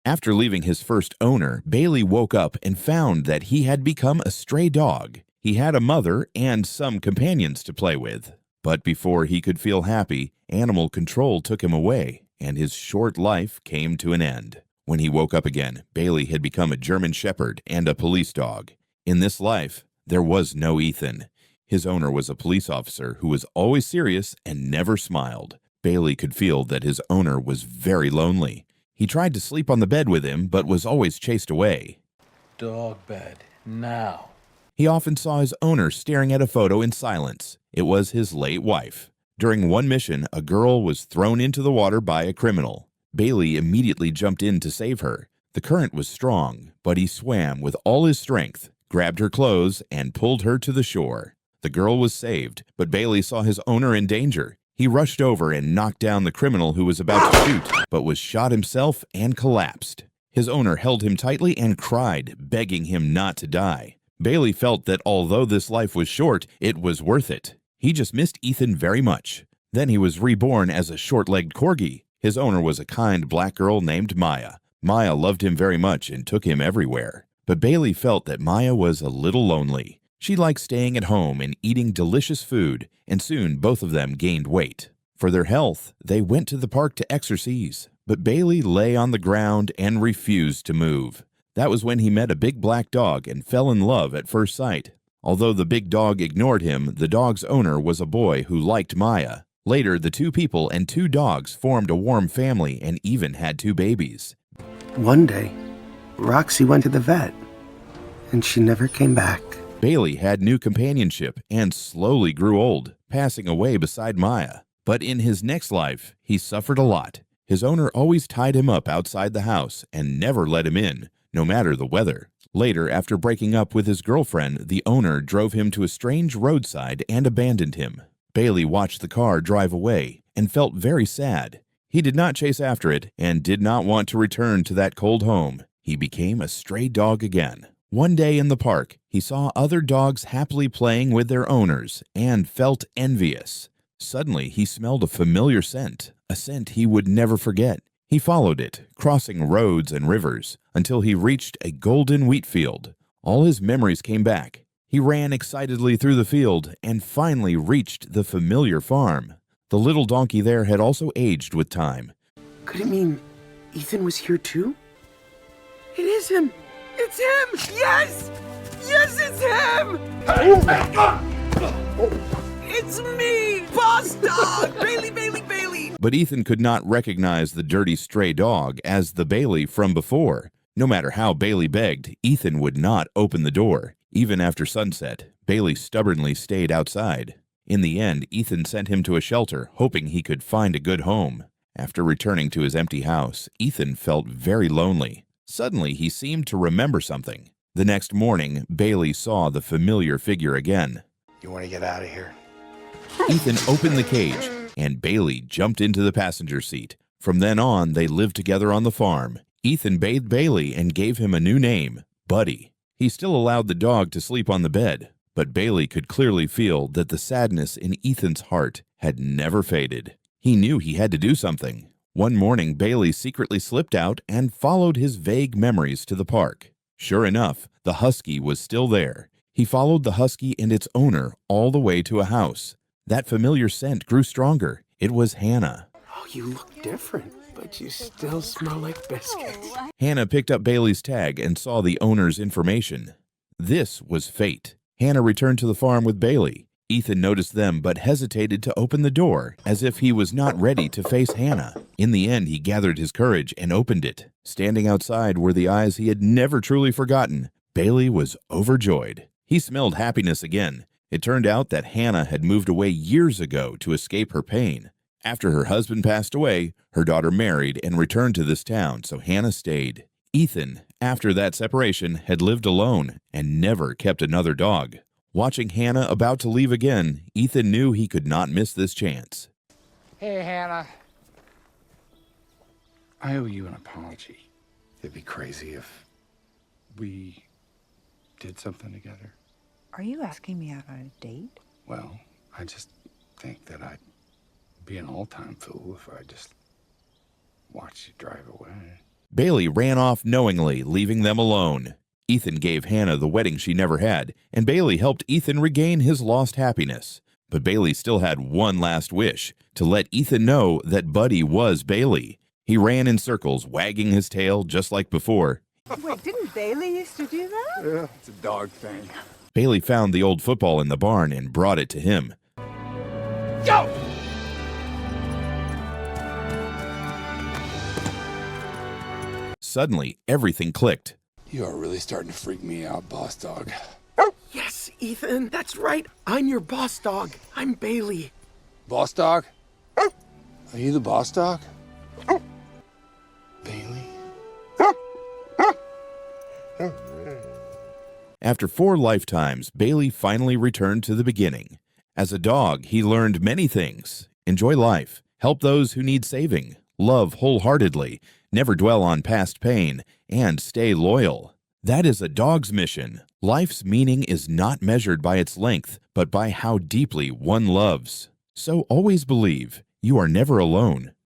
After leaving his first owner, Bailey woke up and found that he had become a stray dog. He had a mother and some companions to play with. But before he could feel happy, animal control took him away, and his short life came to an end. When he woke up again, Bailey had become a German Shepherd and a police dog. In this life, there was no Ethan. His owner was a police officer who was always serious and never smiled. Bailey could feel that his owner was very lonely. He tried to sleep on the bed with him, but was always chased away. Dog bed, now. He often saw his owner staring at a photo in silence. It was his late wife. During one mission, a girl was thrown into the water by a criminal. Bailey immediately jumped in to save her. The current was strong, but he swam with all his strength, grabbed her clothes, and pulled her to the shore. The girl was saved, but Bailey saw his owner in danger. He rushed over and knocked down the criminal who was about to shoot, but was shot himself and collapsed. His owner held him tightly and cried, begging him not to die. Bailey felt that although this life was short, it was worth it. He just missed Ethan very much. Then he was reborn as a short-legged corgi. His owner was a kind black girl named Maya. Maya loved him very much and took him everywhere. But Bailey felt that Maya was a little lonely. She liked staying at home and eating delicious food, and soon both of them gained weight. For their health, they went to the park to exercise, but Bailey lay on the ground and refused to move. That was when he met a big black dog and fell in love at first sight. Although the big dog ignored him, the dog's owner was a boy who liked Maya. Later, the two people and two dogs formed a warm family and even had two babies. One day, Roxy went to the vet, and she never came back. Bailey had new companionship and slowly grew old, passing away beside Maya. But in his next life, he suffered a lot. His owner always tied him up outside the house and never let him in, no matter the weather. Later, after breaking up with his girlfriend, the owner drove him to a strange roadside and abandoned him. Bailey watched the car drive away and felt very sad. He did not chase after it and did not want to return to that cold home. He became a stray dog again. One day in the park, he saw other dogs happily playing with their owners and felt envious. Suddenly, he smelled a familiar scent, a scent he would never forget. He followed it, crossing roads and rivers, until he reached a golden wheat field. All his memories came back. He ran excitedly through the field and finally reached the familiar farm. The little donkey there had also aged with time. Could it mean Ethan was here too? It is him! It's him! Yes! Yes, it's him! It's me! Boss Dog! Bailey, Bailey, Bailey! But Ethan could not recognize the dirty stray dog as the Bailey from before. No matter how Bailey begged, Ethan would not open the door. Even after sunset, Bailey stubbornly stayed outside. In the end, Ethan sent him to a shelter, hoping he could find a good home. After returning to his empty house, Ethan felt very lonely. Suddenly, he seemed to remember something. The next morning, Bailey saw the familiar figure again. You want to get out of here? Ethan opened the cage, and Bailey jumped into the passenger seat. From then on, they lived together on the farm. Ethan bathed Bailey and gave him a new name, Buddy. He still allowed the dog to sleep on the bed, but Bailey could clearly feel that the sadness in Ethan's heart had never faded. He knew he had to do something. One morning, Bailey secretly slipped out and followed his vague memories to the park. Sure enough, the husky was still there. He followed the husky and its owner all the way to a house. That familiar scent grew stronger. It was Hannah. Oh, you look different, but you still smell like biscuits. Hannah picked up Bailey's tag and saw the owner's information. This was fate. Hannah returned to the farm with Bailey. Ethan noticed them but hesitated to open the door, as if he was not ready to face Hannah. In the end, he gathered his courage and opened it. Standing outside were the eyes he had never truly forgotten. Bailey was overjoyed. He smelled happiness again. It turned out that Hannah had moved away years ago to escape her pain. After her husband passed away, her daughter married and returned to this town, so Hannah stayed. Ethan, after that separation, had lived alone and never kept another dog. Watching Hannah about to leave again, Ethan knew he could not miss this chance. Hey, Hannah. I owe you an apology. It'd be crazy if We did something together. Are you asking me out on a date? Well, I just think that I'd be an all-time fool if I just watched you drive away. Bailey ran off knowingly, leaving them alone. Ethan gave Hannah the wedding she never had, and Bailey helped Ethan regain his lost happiness. But Bailey still had one last wish, to let Ethan know that Buddy was Bailey. He ran in circles, wagging his tail just like before. Wait, didn't Bailey used to do that? Yeah, it's a dog thing. Bailey found the old football in the barn and brought it to him. Go! Suddenly, everything clicked. You are really starting to freak me out, boss dog. Yes, Ethan, that's right. I'm your boss dog. I'm Bailey. Boss dog? Are you the boss dog? Bailey? After 4 lifetimes, Bailey finally returned to the beginning. As a dog, he learned many things. Enjoy life, help those who need saving, love wholeheartedly, never dwell on past pain, and stay loyal. That is a dog's mission. Life's meaning is not measured by its length, but by how deeply one loves. So always believe you are never alone.